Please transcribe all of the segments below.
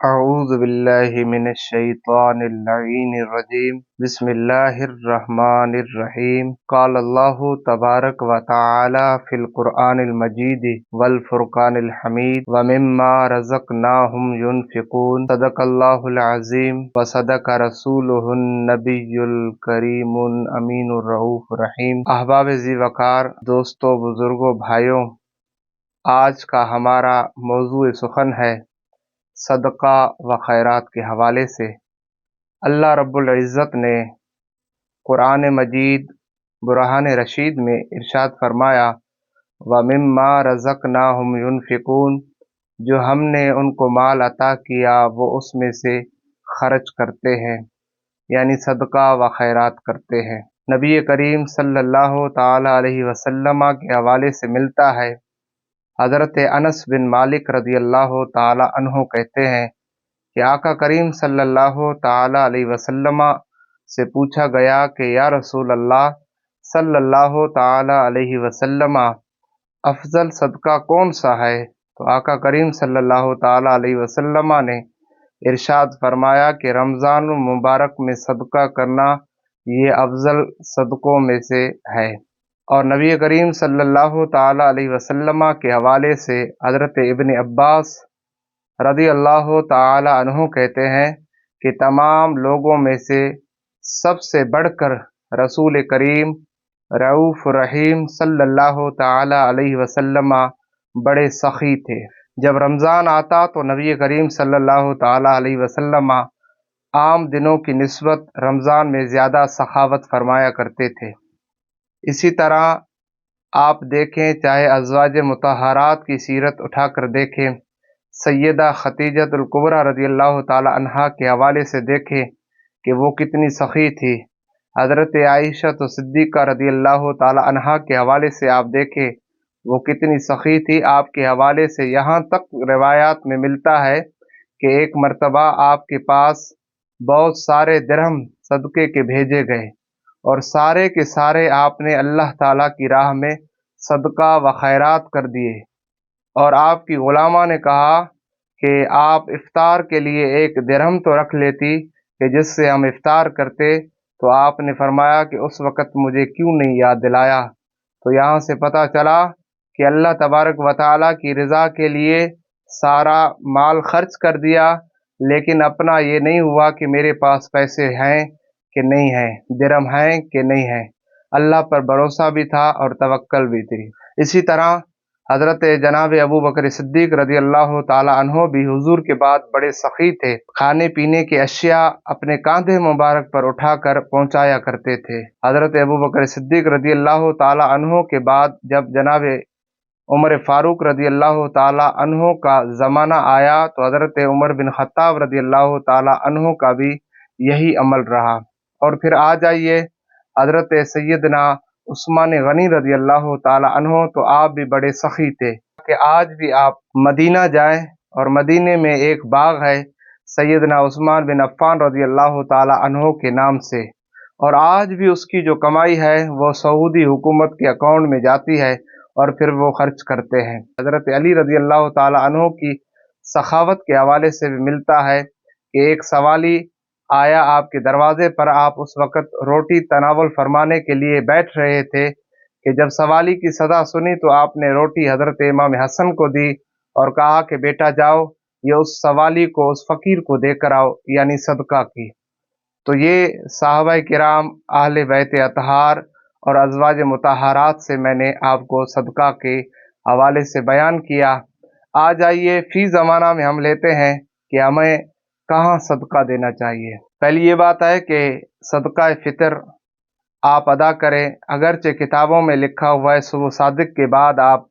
اعوذ باللہ من الشیطان اللعین الرجیم بسم اللہ الرحمن الرحیم قال اللہ تبارک و تعالی فی القرآن المجید والفرقان الحمید ومما رزقناہم ينفقون صدق اللہ العظیم وصدق رسولہ النبی الکریم امین الرؤوف الرحیم۔ احباب ذی وقار، دوستو، بزرگوں، بھائیوں، آج کا ہمارا موضوع سخن ہے صدقہ و خیرات کے حوالے سے۔ اللہ رب العزت نے قرآن مجید برہان رشید میں ارشاد فرمایا وَمِمَّا رَزَقْنَاهُمْ يُنْفِقُونَ، جو ہم نے ان کو مال عطا کیا وہ اس میں سے خرچ کرتے ہیں، یعنی صدقہ و خیرات کرتے ہیں۔ نبی کریم صلی اللہ تعالی علیہ وسلم کے حوالے سے ملتا ہے، حضرت انس بن مالک رضی اللہ تعالی عنہ کہتے ہیں کہ آقا کریم صلی اللہ تعالی علیہ وسلم سے پوچھا گیا کہ یا رسول اللہ صلی اللہ تعالی علیہ وسلم، افضل صدقہ کون سا ہے؟ تو آقا کریم صلی اللہ تعالی علیہ وسلم نے ارشاد فرمایا کہ رمضان المبارک میں صدقہ کرنا یہ افضل صدقوں میں سے ہے۔ اور نبی کریم صلی اللہ تعالی علیہ وسلم کے حوالے سے حضرت ابن عباس رضی اللہ تعالی عنہ کہتے ہیں کہ تمام لوگوں میں سے سب سے بڑھ کر رسول کریم رؤوف الرحیم صلی اللہ تعالی علیہ وسلم بڑے سخی تھے۔ جب رمضان آتا تو نبی کریم صلی اللہ تعالی علیہ وسلم عام دنوں کی نسبت رمضان میں زیادہ سخاوت فرمایا کرتے تھے۔ اسی طرح آپ دیکھیں، چاہے ازواج مطہرات کی سیرت اٹھا کر دیکھیں، سیدہ خدیجہ الکبریٰ رضی اللہ تعالی عنہا کے حوالے سے دیکھیں کہ وہ کتنی سخی تھی۔ حضرت عائشہ صدیقہ رضی اللہ تعالی عنہا کے حوالے سے آپ دیکھیں وہ کتنی سخی تھی۔ آپ کے حوالے سے یہاں تک روایات میں ملتا ہے کہ ایک مرتبہ آپ کے پاس بہت سارے درہم صدقے کے بھیجے گئے اور سارے کے سارے آپ نے اللہ تعالیٰ کی راہ میں صدقہ و خیرات کر دیے، اور آپ کی غلامہ نے کہا کہ آپ افطار کے لیے ایک درہم تو رکھ لیتی کہ جس سے ہم افطار کرتے، تو آپ نے فرمایا کہ اس وقت مجھے کیوں نہیں یاد دلایا۔ تو یہاں سے پتہ چلا کہ اللہ تبارک و تعالیٰ کی رضا کے لیے سارا مال خرچ کر دیا، لیکن اپنا یہ نہیں ہوا کہ میرے پاس پیسے ہیں کہ نہیں ہیں، درہم ہیں کہ نہیں ہیں۔ اللہ پر بھروسہ بھی تھا اور توکل بھی تھی۔ اسی طرح حضرت جناب ابو بکر صدیق رضی اللہ تعالی عنہ بھی حضور کے بعد بڑے سخی تھے۔ کھانے پینے کی اشیاء اپنے کاندھے مبارک پر اٹھا کر پہنچایا کرتے تھے۔ حضرت ابو بکر صدیق رضی اللہ تعالی عنہ کے بعد جب جناب عمر فاروق رضی اللہ تعالی عنہ کا زمانہ آیا تو حضرت عمر بن خطاب رضی اللہ تعالی عنہ کا بھی یہی عمل رہا۔ اور پھر آ جائیے حضرت سیدنا عثمان غنی رضی اللہ تعالی عنہ، تو آپ بھی بڑے سخی تھے کہ آج بھی آپ مدینہ جائیں اور مدینے میں ایک باغ ہے سیدنا عثمان بن عفان رضی اللہ تعالی عنہ کے نام سے، اور آج بھی اس کی جو کمائی ہے وہ سعودی حکومت کے اکاؤنٹ میں جاتی ہے اور پھر وہ خرچ کرتے ہیں۔ حضرت علی رضی اللہ تعالی عنہ کی سخاوت کے حوالے سے بھی ملتا ہے کہ ایک سوالی آیا آپ کے دروازے پر، آپ اس وقت روٹی تناول فرمانے کے لیے بیٹھ رہے تھے کہ جب سوالی کی صدا سنی تو آپ نے روٹی حضرت امام حسن کو دی اور کہا کہ بیٹا جاؤ یہ اس سوالی کو، اس فقیر کو دے کر آؤ، یعنی صدقہ کی۔ تو یہ صحابہ کرام، اہل بیت اطہار اور ازواج مطہرات سے میں نے آپ کو صدقہ کے حوالے سے بیان کیا۔ آ جائیے فی زمانہ میں ہم لیتے ہیں کہ ہمیں کہاں صدقہ دینا چاہیے۔ پہلی یہ بات ہے کہ صدقہ فطر آپ ادا کریں، اگرچہ کتابوں میں لکھا ہوا ہے صبح صادق کے بعد آپ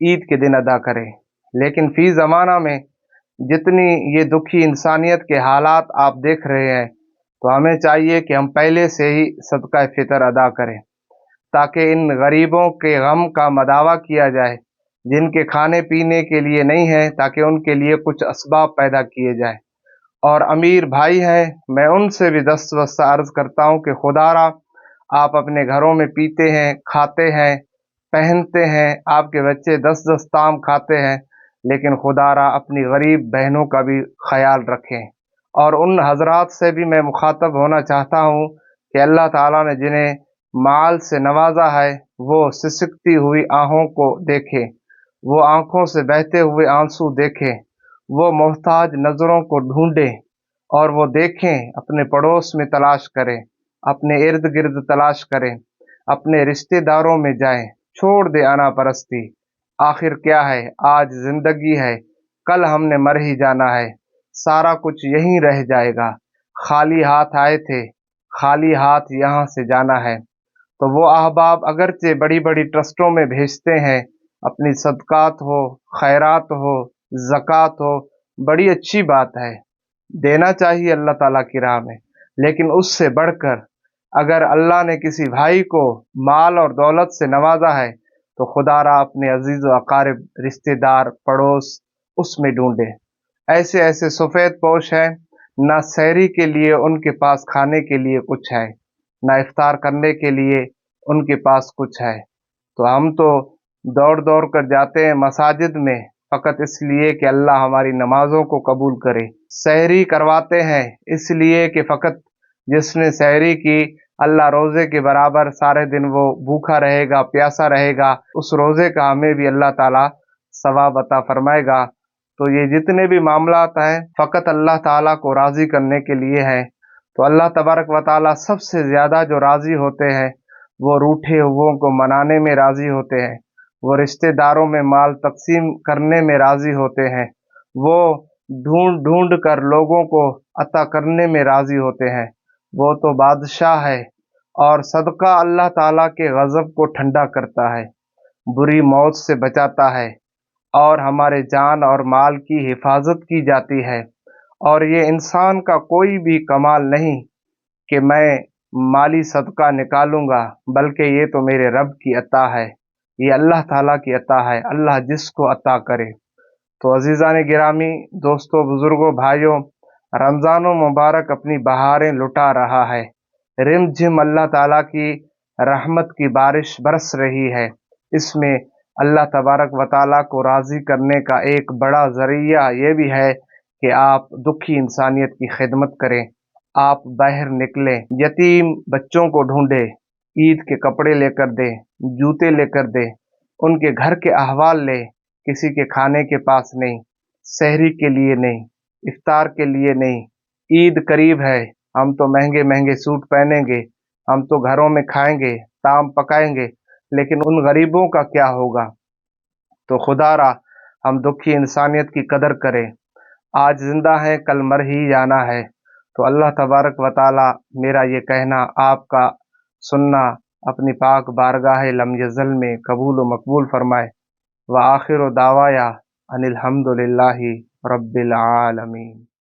عید کے دن ادا کریں، لیکن فی زمانہ میں جتنی یہ دکھی انسانیت کے حالات آپ دیکھ رہے ہیں تو ہمیں چاہیے کہ ہم پہلے سے ہی صدقہ فطر ادا کریں تاکہ ان غریبوں کے غم کا مداوع کیا جائے، جن کے کھانے پینے کے لیے نہیں ہے، تاکہ ان کے لیے کچھ اسباب پیدا کیے جائیں۔ اور امیر بھائی ہیں، میں ان سے بھی دست بستہ عرض کرتا ہوں کہ خدا را آپ اپنے گھروں میں پیتے ہیں، کھاتے ہیں، پہنتے ہیں، آپ کے بچے 10 طعام کھاتے ہیں، لیکن خدا را اپنی غریب بہنوں کا بھی خیال رکھیں۔ اور ان حضرات سے بھی میں مخاطب ہونا چاہتا ہوں کہ اللہ تعالیٰ نے جنہیں مال سے نوازا ہے وہ سسکتی ہوئی آنکھوں کو دیکھیں، وہ آنکھوں سے بہتے ہوئے آنسو دیکھیں، وہ محتاج نظروں کو ڈھونڈیں، اور وہ دیکھیں، اپنے پڑوس میں تلاش کریں، اپنے ارد گرد تلاش کریں، اپنے رشتہ داروں میں جائیں، چھوڑ دے انا پرستی۔ آخر کیا ہے، آج زندگی ہے، کل ہم نے مر ہی جانا ہے، سارا کچھ یہیں رہ جائے گا، خالی ہاتھ آئے تھے، خالی ہاتھ یہاں سے جانا ہے۔ تو وہ احباب اگرچہ بڑی بڑی ٹرسٹوں میں بھیجتے ہیں، اپنی صدقات ہو، خیرات ہو، زکوٰۃ ہو، بڑی اچھی بات ہے، دینا چاہیے اللہ تعالیٰ کی راہ میں، لیکن اس سے بڑھ کر اگر اللہ نے کسی بھائی کو مال اور دولت سے نوازا ہے تو خدا را اپنے عزیز و اقارب، رشتہ دار، پڑوس، اس میں ڈھونڈے۔ ایسے ایسے سفید پوش ہیں، نہ سحری کے لیے ان کے پاس کھانے کے لیے کچھ ہے، نہ افطار کرنے کے لیے ان کے پاس کچھ ہے، تو ہم تو دوڑ دوڑ کر جاتے ہیں مساجد میں فقط اس لیے کہ اللہ ہماری نمازوں کو قبول کرے، سحری کرواتے ہیں اس لیے کہ فقط جس نے سحری کی اللہ روزے کے برابر سارے دن وہ بھوکا رہے گا، پیاسا رہے گا، اس روزے کا ہمیں بھی اللہ تعالیٰ ثواب عطا فرمائے گا۔ تو یہ جتنے بھی معاملات ہیں فقط اللہ تعالیٰ کو راضی کرنے کے لیے ہیں۔ تو اللہ تبارک و تعالیٰ سب سے زیادہ جو راضی ہوتے ہیں وہ روٹھے ہوئوں کو منانے میں راضی ہوتے ہیں، وہ رشتہ داروں میں مال تقسیم کرنے میں راضی ہوتے ہیں، وہ ڈھونڈ ڈھونڈ کر لوگوں کو عطا کرنے میں راضی ہوتے ہیں۔ وہ تو بادشاہ ہے، اور صدقہ اللہ تعالیٰ کے غضب کو ٹھنڈا کرتا ہے، بری موت سے بچاتا ہے، اور ہمارے جان اور مال کی حفاظت کی جاتی ہے۔ اور یہ انسان کا کوئی بھی کمال نہیں کہ میں مالی صدقہ نکالوں گا، بلکہ یہ تو میرے رب کی عطا ہے، یہ اللہ تعالیٰ کی عطا ہے، اللہ جس کو عطا کرے۔ تو عزیزان گرامی، دوستوں، بزرگوں، بھائیوں، رمضان و مبارک اپنی بہاریں لٹا رہا ہے، رم جھم اللہ تعالیٰ کی رحمت کی بارش برس رہی ہے۔ اس میں اللہ تبارک و تعالیٰ کو راضی کرنے کا ایک بڑا ذریعہ یہ بھی ہے کہ آپ دکھی انسانیت کی خدمت کریں، آپ باہر نکلیں، یتیم بچوں کو ڈھونڈیں، عید کے کپڑے لے کر دیں، جوتے لے کر دیں، ان کے گھر کے احوال لیں، کسی کے کھانے کے پاس نہیں، سحری کے لیے نہیں، افطار کے لیے نہیں، عید قریب ہے، ہم تو مہنگے مہنگے سوٹ پہنیں گے، ہم تو گھروں میں کھائیں گے، طعام پکائیں گے، لیکن ان غریبوں کا کیا ہوگا؟ تو خدا را ہم دکھی انسانیت کی قدر کریں، آج زندہ ہے کل مر ہی جانا ہے۔ تو اللہ تبارک و تعالی میرا یہ کہنا، آپ کا سننا اپنی پاک بارگاہ لم یزل میں قبول و مقبول فرمائے۔ وآخر دعوایا ان الحمد للہ رب العالمین۔